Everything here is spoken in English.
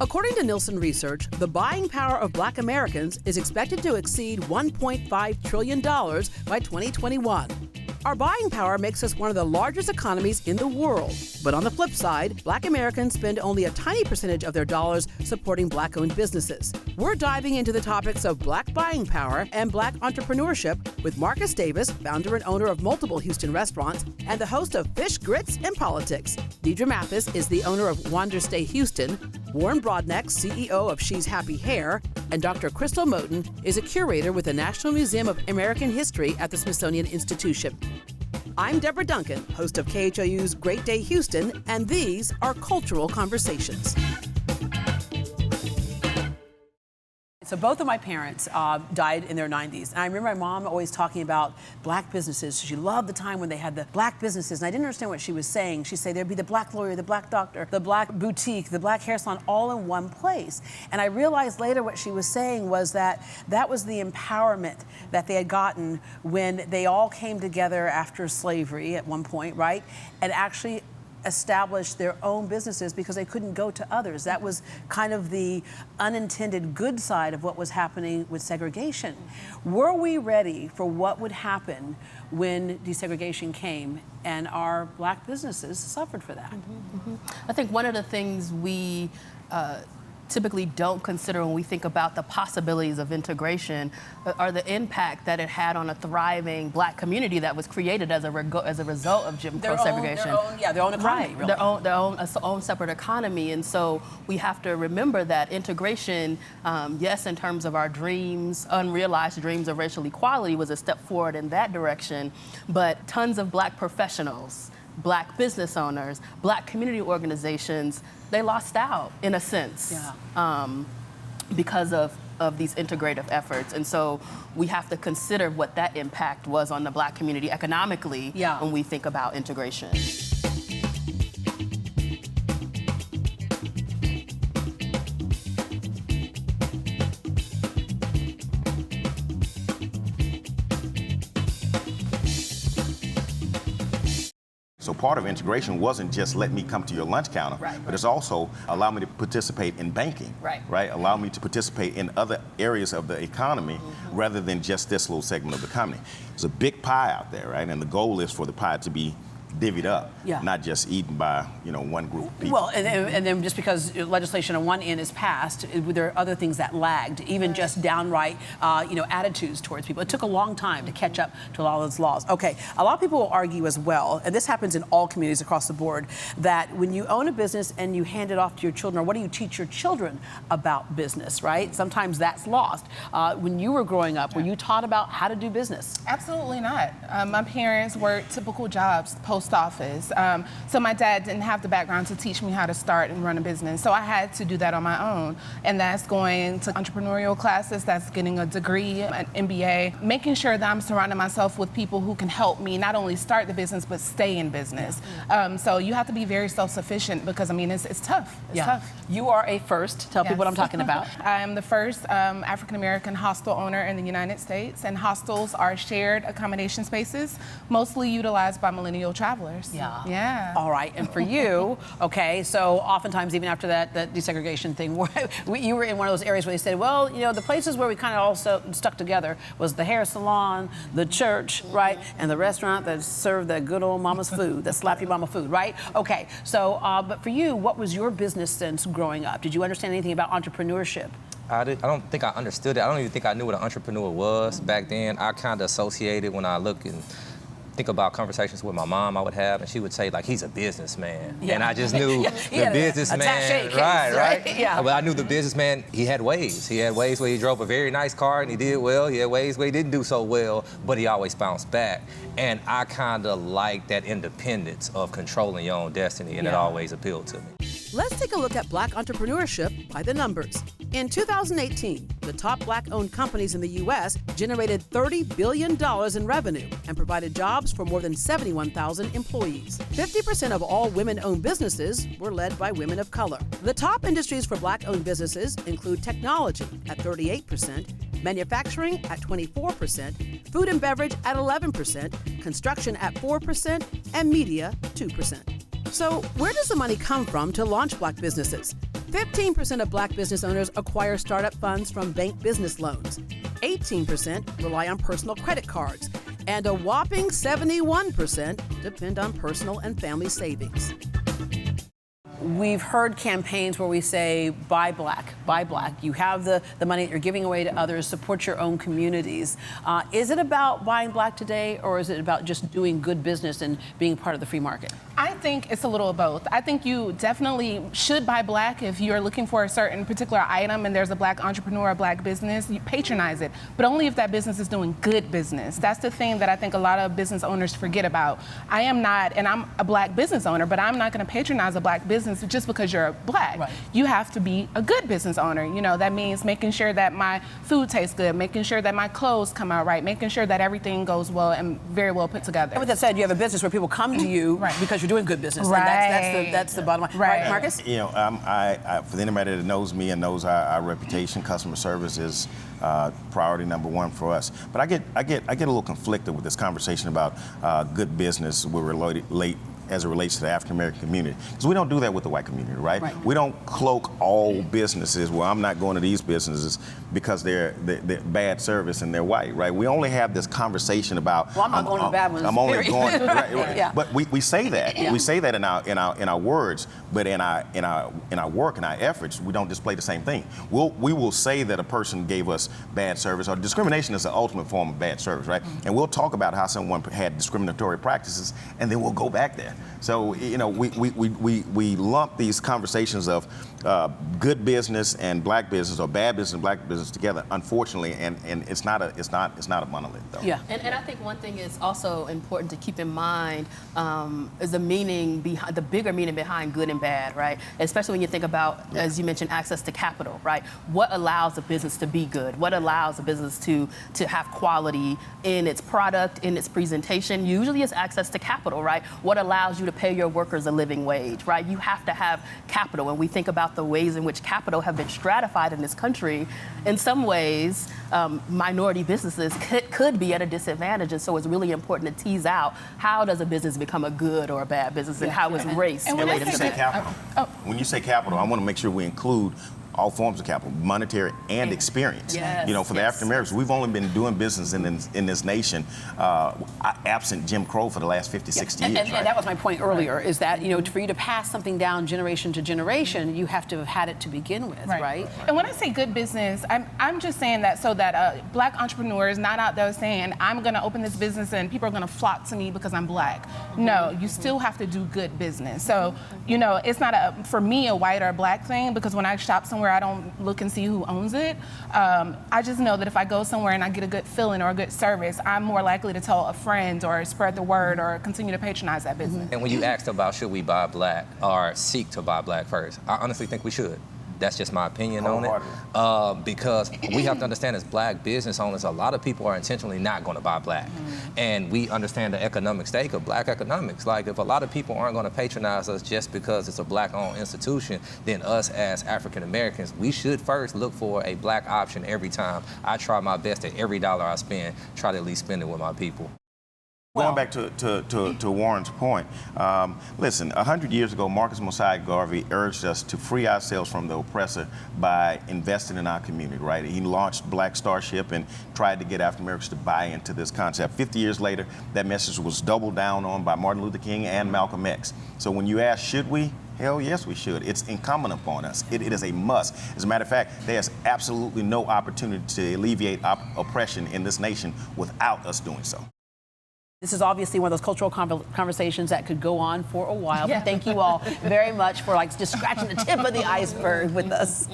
According to Nielsen Research, the buying power of Black Americans is expected to exceed $1.5 trillion by 2021. Our buying power makes us one of the largest economies in the world. But on the flip side, Black Americans spend only a tiny percentage of their dollars supporting Black-owned businesses. We're diving into the topics of Black buying power and Black entrepreneurship with Marcus Davis, founder and owner of multiple Houston restaurants, and the host of Fish, Grits, and Politics. Deidre Mathis is the owner of Wander Stay Houston. Warren Brodneck, CEO of She's Happy Hair, and Dr. Crystal Moten is a curator with the National Museum of American History at the Smithsonian Institution. I'm Deborah Duncan, host of KHOU's Great Day Houston, and these are Cultural Conversations. So both of my parents died in their 90s. And I remember my mom always talking about Black businesses. She loved the time when they had the Black businesses. And I didn't understand what she was saying. She'd say there'd be the Black lawyer, the Black doctor, the Black boutique, the Black hair salon, all in one place. And I realized later what she was saying was that that was the empowerment that they had gotten when they all came together after slavery at one point, right? And actually established their own businesses because they couldn't go to others. That was kind of the unintended good side of what was happening with segregation. Were we ready for what would happen when desegregation came and our Black businesses suffered for that? I think one of the things we typically don't consider when we think about the possibilities of integration are the impact that it had on a thriving Black community that was created as a result of Jim Crow segregation. Their own economy, right, really. Their own separate economy. And so we have to remember that integration, yes, in terms of our dreams, unrealized dreams of racial equality was a step forward in that direction, but tons of Black professionals, Black business owners, Black community organizations, they lost out in a sense because of these integrative efforts. And so we have to consider what that impact was on the Black community economically when we think about integration. So part of integration wasn't just let me come to your lunch counter, but it's also allow me to participate in banking, right? Allow me to participate in other areas of the economy rather than just this little segment of the economy. There's a big pie out there, right? And the goal is for the pie to be divvied up, not just eaten by one group of people. Well, and then just because legislation on one end is passed, there are other things that lagged, even just downright attitudes towards people. It took a long time to catch up to all those laws. Okay, a lot of people will argue as well, and this happens in all communities across the board, that when you own a business and you hand it off to your children, or what do you teach your children about business, right? Sometimes that's lost. When you were growing up, were you taught about how to do business? Absolutely not. My parents worked typical jobs, post office. So my dad didn't have the background to teach me how to start and run a business. So I had to do that on my own. And that's going to entrepreneurial classes, that's getting a degree, an MBA, making sure that I'm surrounding myself with people who can help me not only start the business, but stay in business. So you have to be very self-sufficient because, it's tough. It's tough. You are a first. Tell people what I'm talking about. I am the first African-American hostel owner in the United States, and hostels are shared accommodation spaces, mostly utilized by millennial travelers. Yeah. All right, and for you, okay, so oftentimes even after that desegregation thing, you were in one of those areas where they said, well, the places where we kind of all stuck together was the hair salon, the church, right, and the restaurant that served that good old mama's food, that slappy mama food, right? Okay, so, but for you, what was your business sense growing up? Did you understand anything about entrepreneurship? I don't think I understood it. I don't even think I knew what an entrepreneur was back then. I kind of associated when I look and think about conversations with my mom I would have, and she would say, like, he's a businessman. And I just knew the businessman, right? Yeah. But I knew the businessman, he had ways. He had ways where he drove a very nice car and he did well. He had ways where he didn't do so well, but he always bounced back. And I kind of like that independence of controlling your own destiny, and it always appealed to me. Let's take a look at Black entrepreneurship by the numbers. In 2018, the top Black-owned companies in the U.S. generated $30 billion in revenue and provided jobs for more than 71,000 employees. 50% of all women-owned businesses were led by women of color. The top industries for Black-owned businesses include technology at 38%, manufacturing at 24%, food and beverage at 11%, construction at 4%, and media 2%. So where does the money come from to launch Black businesses? 15% of black business owners acquire startup funds from bank business loans. 18% rely on personal credit cards. And a whopping 71% depend on personal and family savings. We've heard campaigns where we say, buy black, buy black. You have the money that you're giving away to others, support your own communities. Is it about buying black today, or is it about just doing good business and being part of the free market? I think it's a little of both. I think you definitely should buy black if you're looking for a certain particular item and there's a black entrepreneur, a black business, you patronize it, but only if that business is doing good business. That's the thing that I think a lot of business owners forget about. I am not, and I'm a black business owner, but I'm not gonna patronize a black business just because you're black. Right. You have to be a good business owner. You know, that means making sure that my food tastes good, making sure that my clothes come out right, making sure that everything goes well and very well put together. And with that said, you have a business where people come to you right. because you're doing good business. Right. And that's the bottom line. Right, Marcus? You know, for anybody that knows me and knows our reputation, customer service is priority number one for us. But I get a little conflicted with this conversation about good business as it relates to the African American community. Because we don't do that with the white community, right? We don't cloak all businesses, well, I'm not going to these businesses because they're bad service and they're white, right? We only have this conversation about, well, I'm not going to bad ones. I'm only going, right? Yeah. But we say that. Yeah. We say that in our words, but in our work and our efforts, we don't display the same thing. We will say that a person gave us bad service, or discrimination is the ultimate form of bad service, right? Mm-hmm. And we'll talk about how someone had discriminatory practices, and then we'll go back there. So, you know, we lump these conversations of good business and black business, or bad business and black business together, unfortunately, and it's not a monolith, though. Yeah. And I think one thing is also important to keep in mind is the meaning behind, the bigger meaning behind good and bad, right? Especially when you think about, as you mentioned, access to capital, right? What allows a business to be good? What allows a business to have quality in its product, in its presentation? Usually it's access to capital, right? What allows you to pay your workers a living wage, right? You have to have capital. When we think about the ways in which capital have been stratified in this country, in some ways, minority businesses could be at a disadvantage. And so it's really important to tease out, how does a business become a good or a bad business, and how is race related to that? When you say capital, I want to make sure we include all forms of capital, monetary and experience. Yes, you know, for the African Americans, we've only been doing business in this nation absent Jim Crow for the last 50, 60 years. And that was my point earlier, is that, you know, for you to pass something down generation to generation, you have to have had it to begin with, right? And when I say good business, I'm just saying that so that black entrepreneurs not out there saying, I'm going to open this business and people are going to flock to me because I'm black. No, you still have to do good business. So, you know, it's not for me a white or black thing, because when I shop somewhere, I don't look and see who owns it. I just know that if I go somewhere and I get a good feeling or a good service, I'm more likely to tell a friend or spread the word or continue to patronize that business. And when you asked about should we buy black or seek to buy black first, I honestly think we should. That's just my opinion on it. Because we have to understand, as black business owners, a lot of people are intentionally not going to buy black. And we understand the economic stake of black economics. Like, if a lot of people aren't going to patronize us just because it's a black-owned institution, then us as African Americans, we should first look for a black option every time. I try my best at every dollar I spend, try to at least spend it with my people. Going back to Warren's point, listen, 100 years ago, Marcus Mosiah Garvey urged us to free ourselves from the oppressor by investing in our community, right? He launched Black Starship and tried to get African Americans to buy into this concept. 50 years later, that message was doubled down on by Martin Luther King and Malcolm X. So when you ask, should we? Hell yes, we should. It's incumbent upon us. It is a must. As a matter of fact, there's absolutely no opportunity to alleviate oppression in this nation without us doing so. This is obviously one of those cultural conversations that could go on for a while. But thank you all very much for just scratching the tip of the iceberg with us.